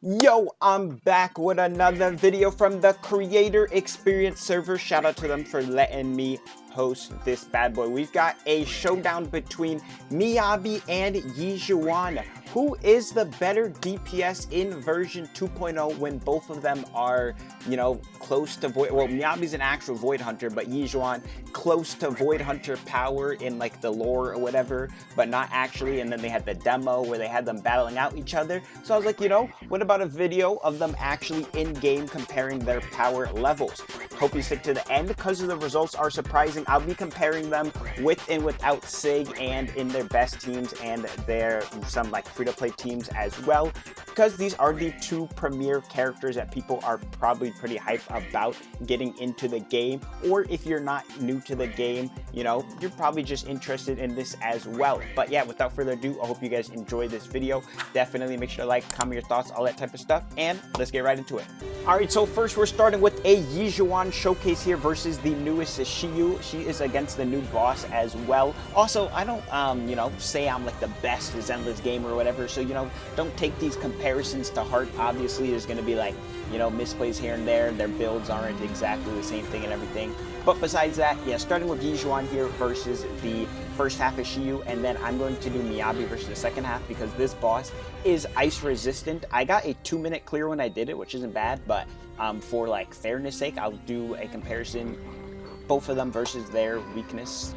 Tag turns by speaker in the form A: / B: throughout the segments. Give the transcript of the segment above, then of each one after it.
A: Yo, I'm back with another video from the Creator Experience server. Shout out to them for letting me host this bad boy. We've got a showdown between Miyabi and Yixuan. Who is the better DPS in version 2.0 when both of them are, close to Void? Well, Miyabi's an actual Void Hunter, but Yixuan close to Void Hunter power in like the lore or whatever, but not actually. And then they had the demo where they had them battling out each other. So I was like, what about a video of them actually in-game comparing their power levels? Hope you stick to the end because the results are surprising. I'll be comparing them with and without SIG and in their best teams and their some like free-to-play teams as well, because these are the two premier characters that people are probably pretty hyped about getting into the game. Or if you're not new to the game, you're probably just interested in this as well. But yeah, without further ado, I hope you guys enjoy this video. Definitely make sure to like, comment your thoughts, all that type of stuff, and let's get right into it. Alright, so first we're starting with a Yixuan showcase here versus the newest Shiyu. She is against the new boss as well. Also, I don't, say I'm like the best Zenless gamer or whatever, so, don't take these comparisons to heart. Obviously, there's going to be like, misplays here and there. Their builds aren't exactly the same thing and everything. But besides that, yeah, starting with Yixuan here versus the first half of Shiyu, and then I'm going to do Miyabi versus the second half because this boss is ice resistant. I got a 2-minute clear when I did it, which isn't bad, but for like fairness sake, I'll do a comparison, both of them versus their weakness.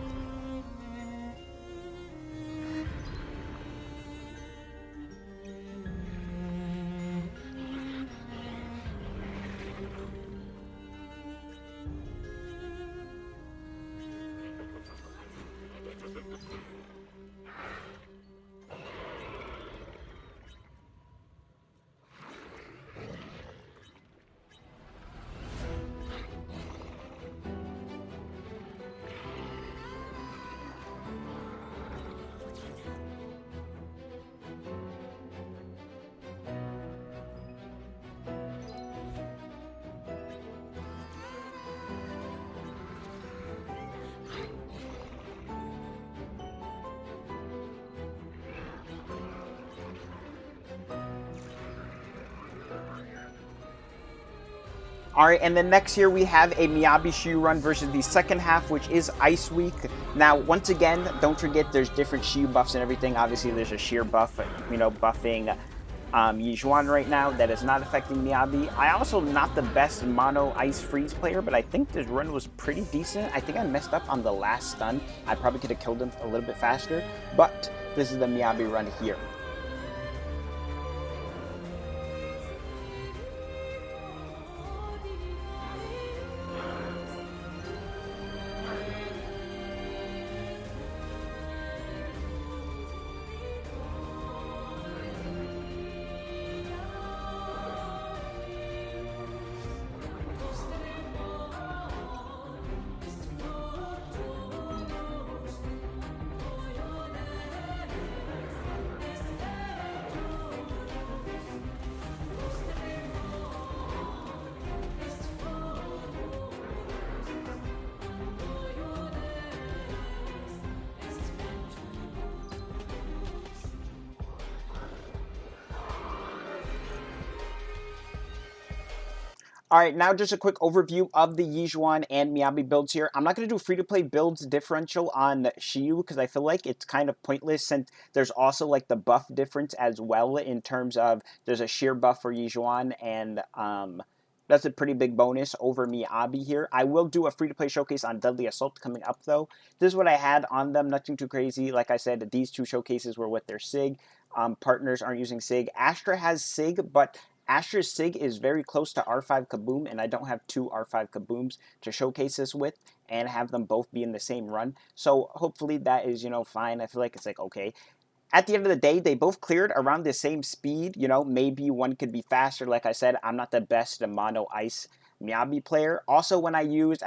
A: Alright, and then next here we have a Miyabi Shiyu run versus the second half, which is Ice Week. Now, once again, don't forget there's different Shiyu buffs and everything. Obviously, there's a sheer buff, buffing Yixuan right now that is not affecting Miyabi. I also not the best mono ice freeze player, but I think this run was pretty decent. I think I messed up on the last stun. I probably could have killed him a little bit faster, but this is the Miyabi run here. Alright, now just a quick overview of the Yixuan and Miyabi builds here. I'm not going to do free-to-play builds differential on Shiyu because I feel like it's kind of pointless since there's also like the buff difference as well in terms of there's a sheer buff for Yixuan and that's a pretty big bonus over Miyabi here. I will do a free-to-play showcase on Deadly Assault coming up though. This is what I had on them, nothing too crazy. Like I said, these two showcases were with their SIG. Partners aren't using SIG. Astra has SIG, but Astra's SIG is very close to R5 Kaboom, and I don't have two R5 Kabooms to showcase this with and have them both be in the same run. So hopefully that is, fine. I feel like it's like, okay. At the end of the day, they both cleared around the same speed. Maybe one could be faster. Like I said, I'm not the best mono ice Miyabi player. Also, when I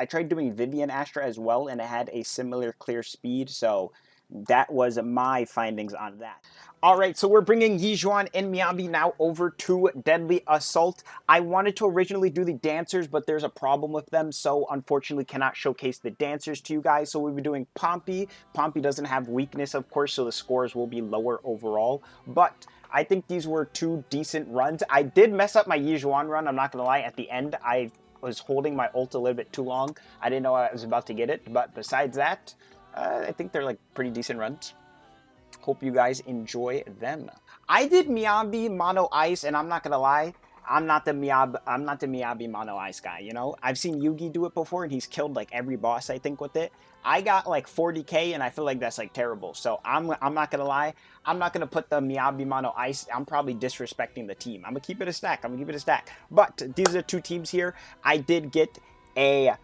A: tried doing Vivian Astra as well, and it had a similar clear speed. So that was my findings on that. Alright, so we're bringing Yixuan and Miyabi now over to Deadly Assault. I wanted to originally do the dancers, but there's a problem with them, so unfortunately cannot showcase the dancers to you guys. So we'll be doing Pompey. Pompey doesn't have weakness, of course, so the scores will be lower overall. But I think these were two decent runs. I did mess up my Yixuan run, I'm not going to lie. At the end, I was holding my ult a little bit too long. I didn't know I was about to get it. But besides that, I think they're like pretty decent runs. Hope you guys enjoy them. I did Miyabi mono ice, and I'm not gonna lie, I'm not the Miyabi mono ice guy, you know? I've seen Yugi do it before, and he's killed like every boss, I think, with it. I got like 40k, and I feel like that's like terrible. So I'm not gonna lie, I'm not gonna put the Miyabi mono ice. I'm probably disrespecting the team. I'm gonna keep it a stack. But these are the two teams here. I did get a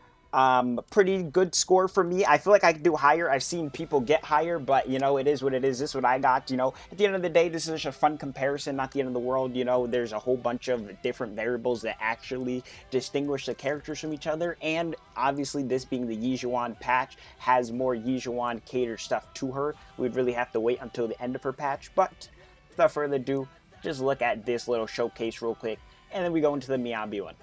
A: pretty good score for me. I feel like I could do higher. I've seen people get higher, but you know, it is what it is. This is what I got. You know, at the end of the day, this is just a fun comparison, not the end of the world. You know, there's a whole bunch of different variables that actually distinguish the characters from each other, and obviously this being the Yixuan patch has more Yixuan cater stuff to her. We'd really have to wait until the end of her patch, but without further ado, just look at this little showcase real quick, and then we go into the Miyabi one.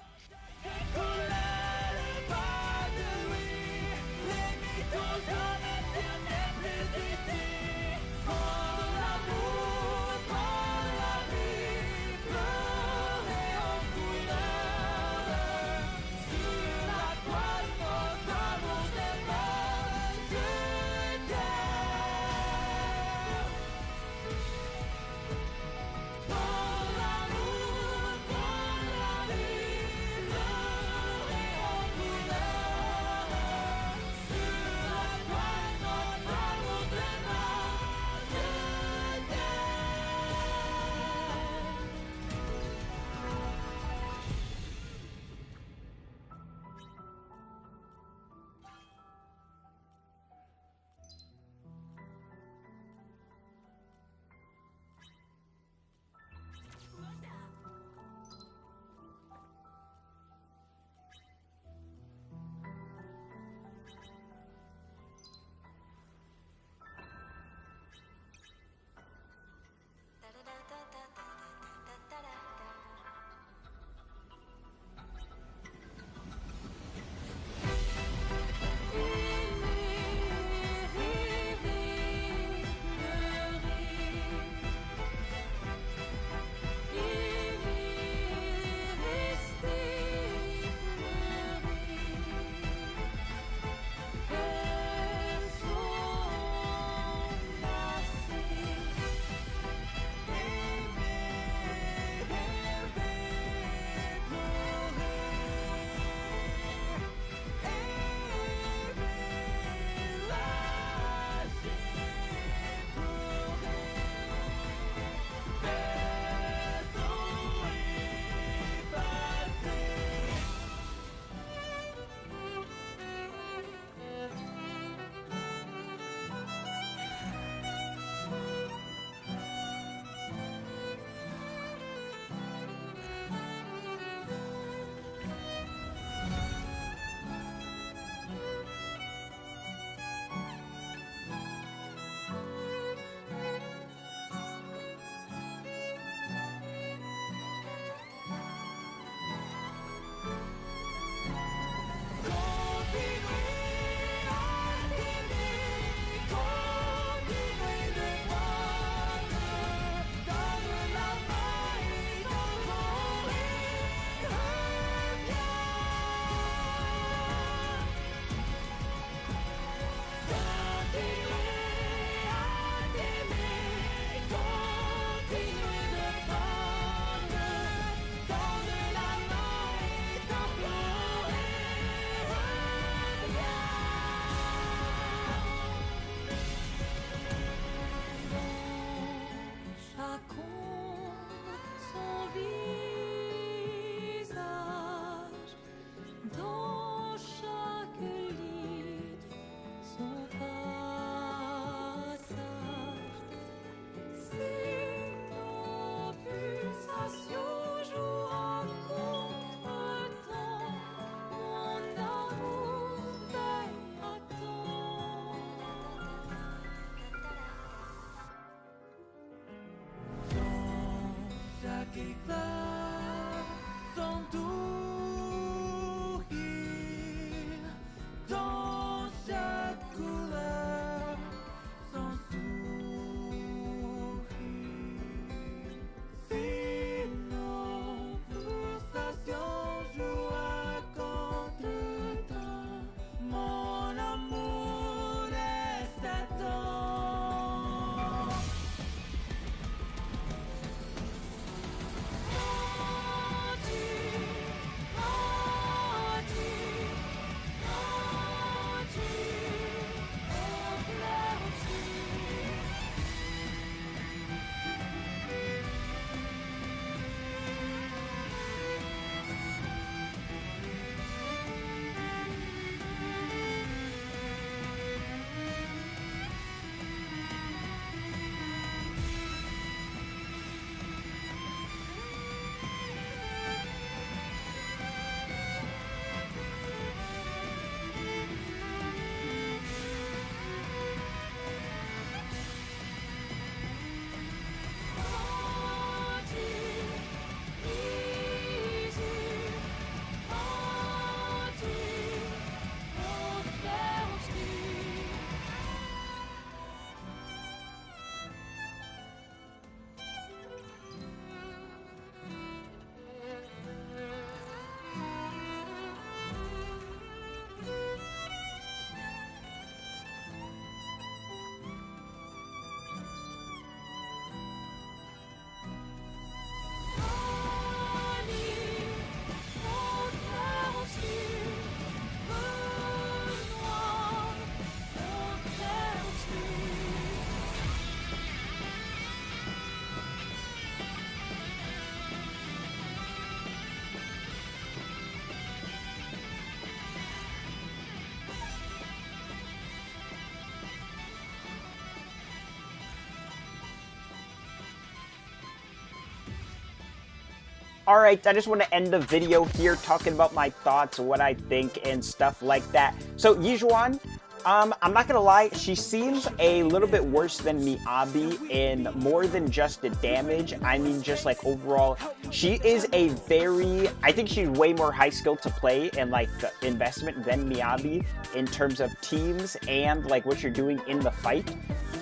A: Alright, I just want to end the video here talking about my thoughts, what I think, and stuff like that. So, Yixuan, I'm not gonna lie, she seems a little bit worse than Miyabi in more than just the damage. I mean, just like overall, she is a very, I think she's way more high skill to play and like the investment than Miyabi in terms of teams and like what you're doing in the fight.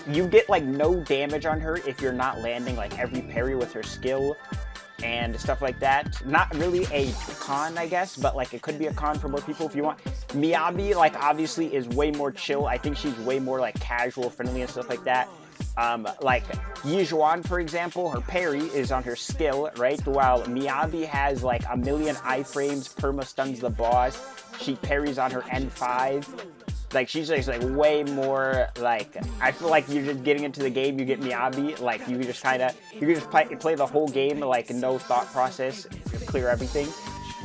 A: You get like no damage on her if you're not landing like every parry with her skill and stuff like that. Not really a con, I guess, but like it could be a con for more people if you want. Miyabi, like, obviously is way more chill. I think she's way more like casual, friendly, and stuff like that. Like Yixuan, for example, her parry is on her skill, right? While Miyabi has like a million iframes, perma stuns the boss. She parries on her N5. Like, she's just, like, way more, like, I feel like you're just getting into the game, you get Miyabi, like, you can just kind of, you can just play the whole game, like, no thought process, clear everything.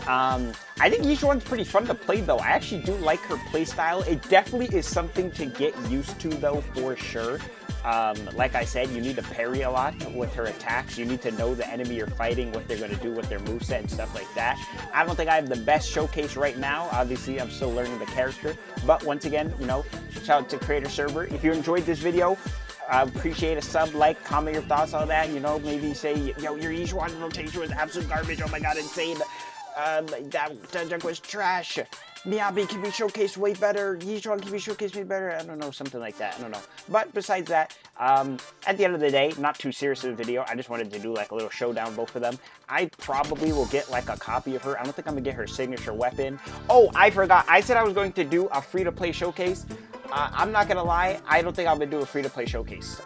A: I think Yixuan's pretty fun to play, though. I actually do like her playstyle. It definitely is something to get used to, though, for sure. Like I said, you need to parry a lot with her attacks. You need to know the enemy you're fighting, what they're going to do with their moveset and stuff like that. I don't think I have the best showcase right now. Obviously, I'm still learning the character. But once again, you know, shout out to Creator Server. If you enjoyed this video, I appreciate a sub, like, comment your thoughts on that. You know, maybe say, yo, your Yixuan rotation was absolute garbage. Oh my god, insane. That junk was trash. Miyabi can be showcased way better. Yixuan can be showcased way better. I don't know, something like that. I don't know. But besides that, at the end of the day, not too serious of a video. I just wanted to do like a little showdown, both of them. I probably will get like a copy of her. I don't think I'm gonna get her signature weapon. Oh, I forgot. I said I was going to do a free-to-play showcase. I'm not gonna lie. I don't think I'm gonna do a free-to-play showcase.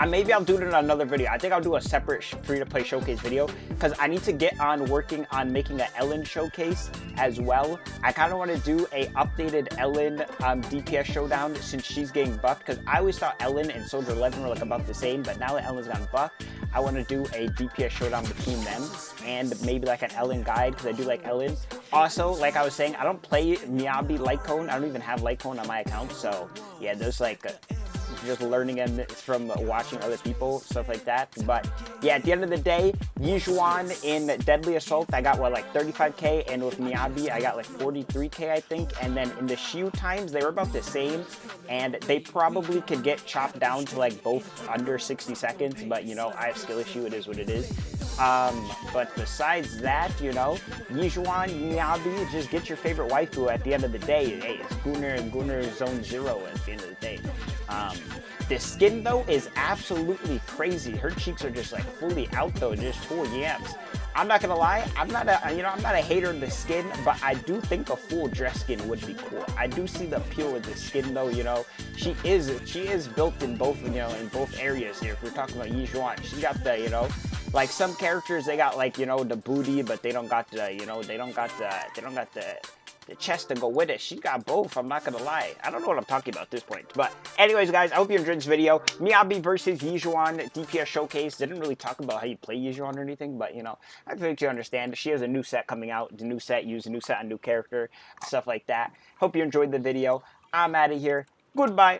A: Maybe I'll do it in another video. I think I'll do a separate free-to-play showcase video because I need to get on working on making an Ellen showcase as well. I kind of want to do a updated Ellen DPS showdown since she's getting buffed, because I always thought Ellen and Soldier 11 were like about the same, but now that Ellen's gotten buffed, I want to do a DPS showdown between them and maybe like an Ellen guide because I do like Ellen. Also, like I was saying, I don't play Miyabi Light Cone. I don't even have Light Cone on my account, so yeah, there's like just learning them from watching other people, stuff like that. But yeah, at the end of the day, Yixuan in Deadly Assault, I got what, like 35k, and with Miyabi, I got like 43k, I think. And then in the shiyu times, they were about the same, and they probably could get chopped down to like both under 60 seconds. But you know, I have skill issue, it is what it is. But besides that, you know, Yixuan, Miyabi, just get your favorite waifu at the end of the day. Hey, it's Gunner Zone 0 at the end of the day. The skin though is absolutely crazy. Her cheeks are just like fully out though, just full yams. I'm not gonna lie, I'm not a hater of the skin, but I do think a full dress skin would be cool. I do see the appeal with the skin though, you know. She is built in both, you know, in both areas here. If we're talking about Yixuan, she got the, you know, like some characters they got like, you know, the booty, but they don't got the, you know, they don't got the chest to go with it. She got both, I'm not gonna lie. I don't know what I'm talking about at this point. But anyways, guys, I hope you enjoyed this video. Miyabi versus Yixuan DPS showcase. Didn't really talk about how you play Yixuan or anything, but you know, I think you understand. She has a new set coming out. The new set, use a new set, a new character, stuff like that. Hope you enjoyed the video. I'm out of here. Goodbye.